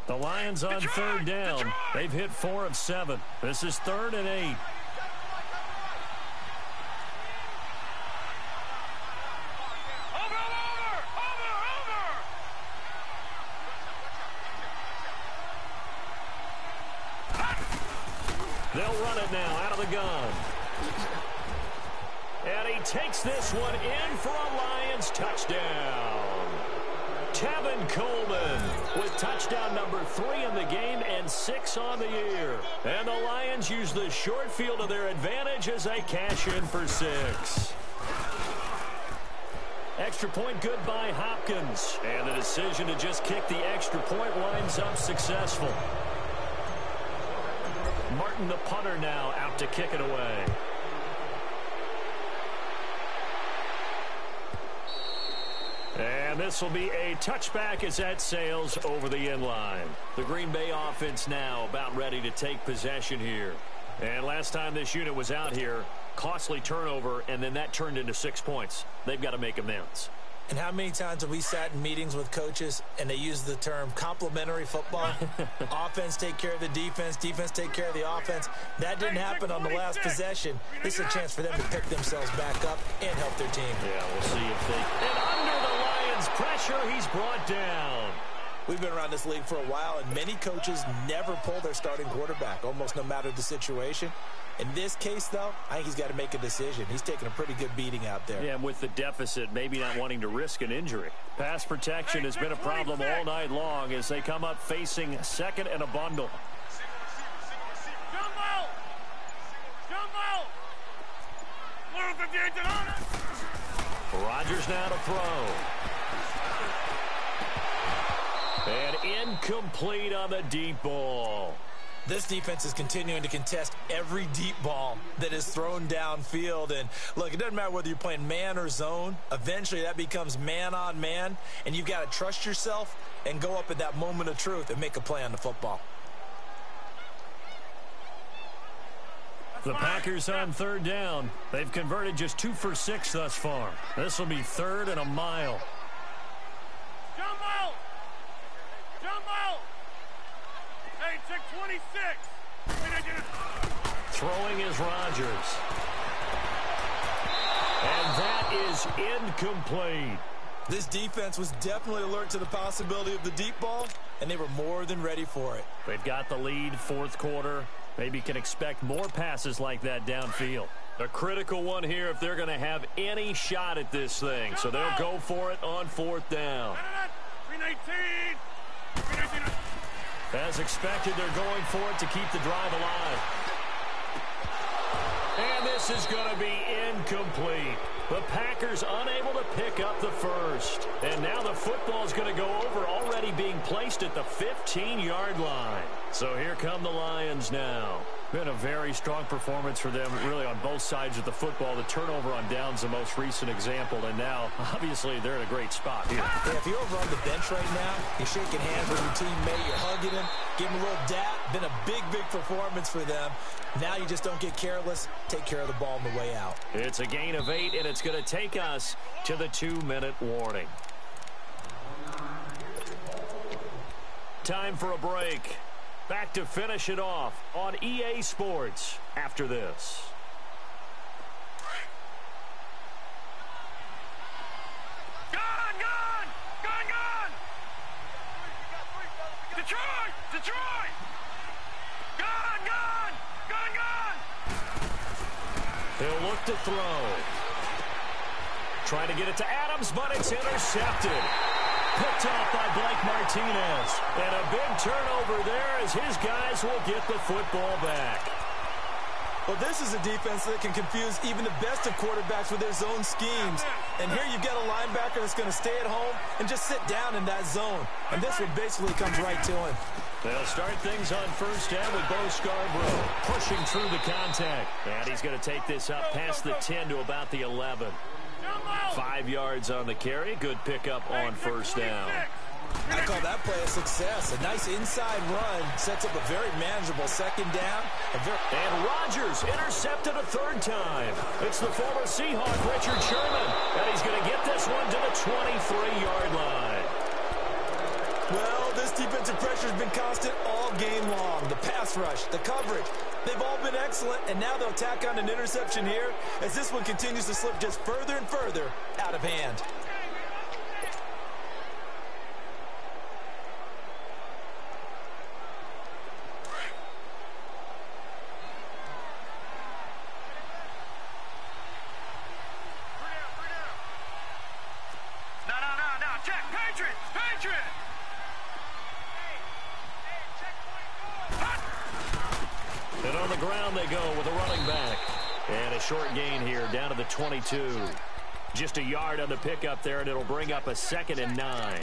The Lions on third down. They've hit 4 of 7. This is 3rd and 8. They'll run it now out of the gun. And he takes this one in for a Lions touchdown. Tevin Coleman with touchdown number 3 in the game and 6 on the year. And the Lions use the short field to their advantage as they cash in for 6. Extra point good by Hopkins. And the decision to just kick the extra point winds up successful. Martin, the punter, now out to kick it away. And this will be a touchback as that sails over the end line. The Green Bay offense now about ready to take possession here. And last time this unit was out here, costly turnover, and then that turned into 6 points. They've got to make amends. And how many times have we sat in meetings with coaches and they use the term complementary football? Offense take care of the defense, defense take care of the offense. That didn't happen on the last possession. This is a chance for them to pick themselves back up and help their team. Yeah, we'll see if they... And under the Lions' pressure, he's brought down. We've been around this league for a while, and many coaches never pull their starting quarterback, almost no matter the situation. In this case, though, I think he's got to make a decision. He's taking a pretty good beating out there. Yeah, and with the deficit, maybe not wanting to risk an injury. Pass protection has been a problem all night long as they come up facing second and a bundle. Jump out! Jump out! Rodgers now to throw. And incomplete on the deep ball. This defense is continuing to contest every deep ball that is thrown downfield. And, look, it doesn't matter whether you're playing man or zone. Eventually, that becomes man-on-man, and you've got to trust yourself and go up at that moment of truth and make a play on the football. The Packers on third down. They've converted just 2 for 6 thus far. This will be 3rd and a mile. Jump out! Jump out! Hey, check 26. Throwing is Rodgers. And that is incomplete. This defense was definitely alert to the possibility of the deep ball, and they were more than ready for it. They've got the lead, fourth quarter. Maybe can expect more passes like that downfield. A critical one here if they're going to have any shot at this thing. So they'll go for it on 4th down. 319. As expected, they're going for it to keep the drive alive. And this is going to be incomplete. The Packers unable to pick up the first. And now the football is going to go over, already being placed at the 15-yard line. So here come the Lions now. Been a very strong performance for them, really, on both sides of the football. The turnover on downs, the most recent example. And now, obviously, they're in a great spot here. Yeah, if you're over on the bench right now, you're shaking hands with your teammate, you're hugging him, give him a little dap. Been a big, big performance for them. Now you just don't get careless. Take care of the ball on the way out. It's a gain of 8, and it's going to take us to the 2-minute warning. Time for a break. Back to finish it off on EA Sports after this. Gone! Detroit! Gone! He'll look to throw. Trying to get it to Adams, but it's intercepted. Picked off by Blake Martinez. And a big turnover there as his guys will get the football back. Well, this is a defense that can confuse even the best of quarterbacks with their zone schemes. And here you've got a linebacker that's going to stay at home and just sit down in that zone. And this one basically comes right to him. They'll start things on 1st down with Bo Scarborough pushing through the contact. And he's going to take this up past the 10 to about the 11. 5 yards on the carry. Good pickup on 1st down. I call that play a success. A nice inside run sets up a very manageable 2nd down. And Rodgers intercepted a 3rd time. It's the former Seahawk, Richard Sherman. And he's going to get this one to the 23-yard line. Well, this defensive pressure has been constant all game long. The pass rush, the coverage, they've all been excellent, and now they'll tack on an interception here as this one continues to slip just further and further out of hand. No. Check. Patriot. And on the ground they go with a running back. And a short gain here down to the 22. Just a yard on the pickup there, and it'll bring up a 2nd and 9.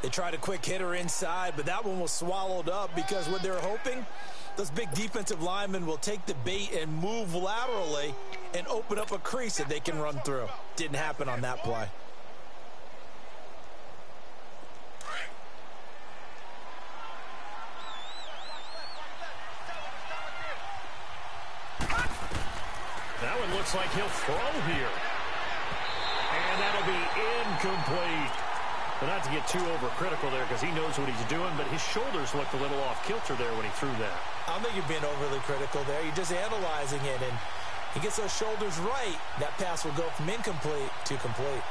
They tried a quick hitter inside, but that one was swallowed up because what they're hoping, those big defensive linemen will take the bait and move laterally and open up a crease that they can run through. Didn't happen on that play. That one looks like he'll throw here. And that'll be incomplete. But not to get too overcritical there because he knows what he's doing, but his shoulders looked a little off kilter there when he threw that. I don't think you're being overly critical there. You're just analyzing it, and he gets those shoulders right. That pass will go from incomplete to complete.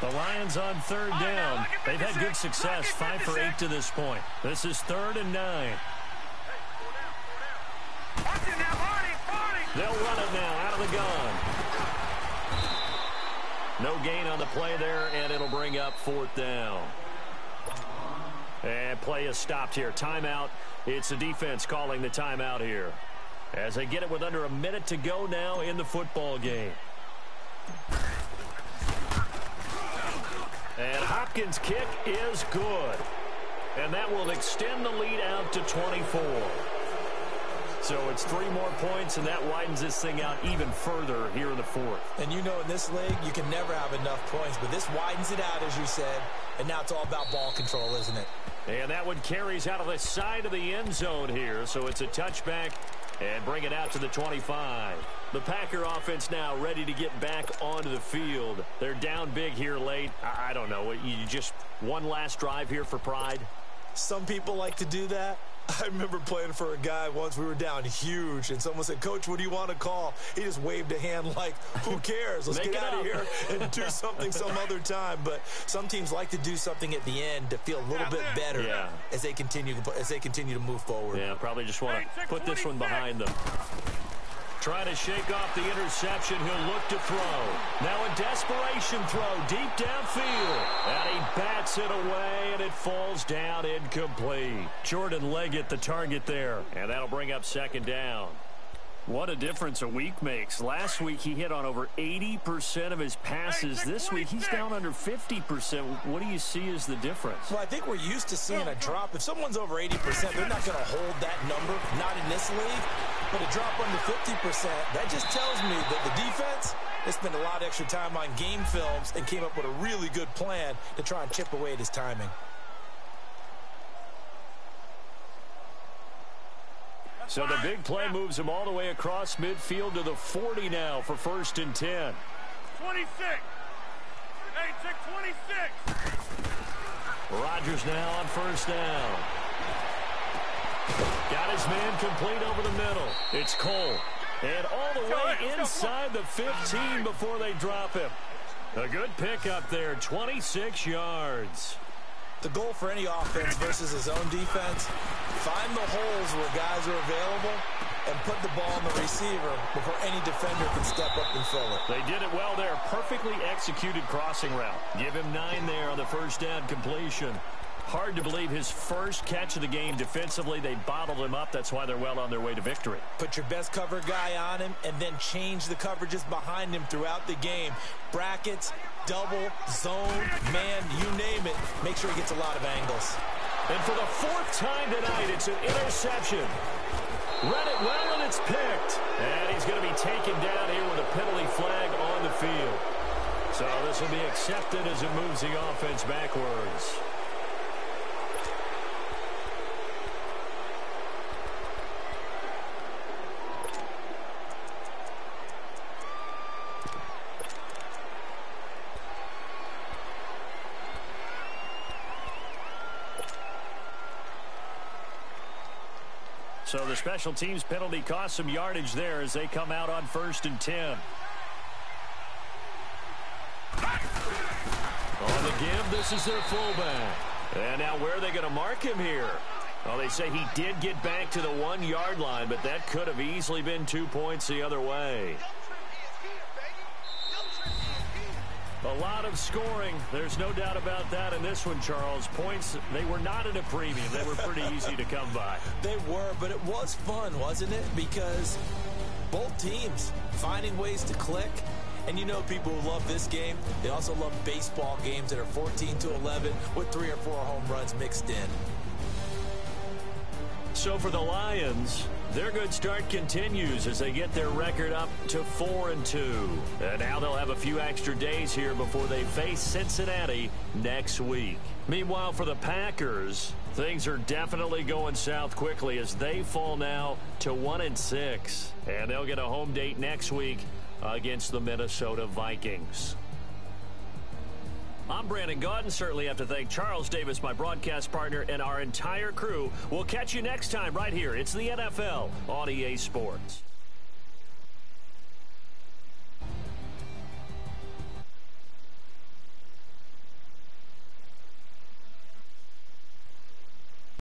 The Lions on third down. They've had good success, 5 for 8 to this point. This is 3rd and 9. They'll run it now out of the gun. No gain on the play there, and it'll bring up 4th down. And play is stopped here. Timeout. It's the defense calling the timeout here. As they get it with under a minute to go now in the football game. And Hopkins' kick is good. And that will extend the lead out to 24. So it's 3 more points, and that widens this thing out even further here in the 4th. And you know in this league, you can never have enough points, but this widens it out, as you said, and now it's all about ball control, isn't it? And that one carries out of the side of the end zone here, so it's a touchback and bring it out to the 25. The Packer offense now ready to get back onto the field. They're down big here late. I don't know. You just one last drive here for pride? Some people like to do that. I remember playing for a guy once. We were down huge, and someone said, "Coach, what do you want to call?" He just waved a hand like, who cares? Let's get out of here and do something some other time. But some teams like to do something at the end to feel a little bit better as they continue to move forward. Yeah, probably just want to put this one behind them. Trying to shake off the interception. He'll look to throw. Now a desperation throw deep downfield. And he bats it away, and it falls down incomplete. Jordan Leggett the target there. And that'll bring up 2nd down. What a difference a week makes. Last week he hit on over 80% of his passes. This week he's down under 50%. What do you see as the difference? Well, I think we're used to seeing a drop. If someone's over 80%, they're not going to hold that number, not in this league. But a drop under 50%, that just tells me that the defense, they spent a lot of extra time on game films and came up with a really good plan to try and chip away at his timing. So the big play moves him all the way across midfield to the 40 now for 1st and 10. 26. Hey, check 26. Rodgers now on 1st down. Got his man complete over the middle. It's Cole. And all the way inside the 15 before they drop him. A good pickup there, 26 yards. The goal for any offense versus his own defense, find the holes where guys are available and put the ball on the receiver before any defender can step up and fill it. They did it well there. Perfectly executed crossing route. Give him 9 there on the 1st down completion. Hard to believe his first catch of the game defensively. They bottled him up. That's why they're well on their way to victory. Put your best cover guy on him and then change the coverages behind him throughout the game. Brackets, double, zone, man, you name it. Make sure he gets a lot of angles. And for the 4th time tonight, it's an interception. Read it well, and it's picked. And he's going to be taken down here with a penalty flag on the field. So this will be accepted as it moves the offense backwards. So the special teams penalty cost some yardage there as they come out on 1st and 10. On the give, this is their fullback. And now where are they going to mark him here? Well, they say he did get back to the 1-yard line, but that could have easily been 2 points the other way. A lot of scoring. There's no doubt about that in this one, Charles. Points, they were not at a premium. They were pretty easy to come by. They were, but it was fun, wasn't it? Because both teams finding ways to click. And you know people who love this game, they also love baseball games that are 14-11 with 3 or 4 home runs mixed in. So for the Lions, their good start continues as they get their record up to 4-2. And now they'll have a few extra days here before they face Cincinnati next week. Meanwhile, for the Packers, things are definitely going south quickly as they fall now to 1-6. And they'll get a home date next week against the Minnesota Vikings. I'm Brandon Gaudin. Certainly have to thank Charles Davis, my broadcast partner, and our entire crew. We'll catch you next time right here. It's the NFL on EA Sports.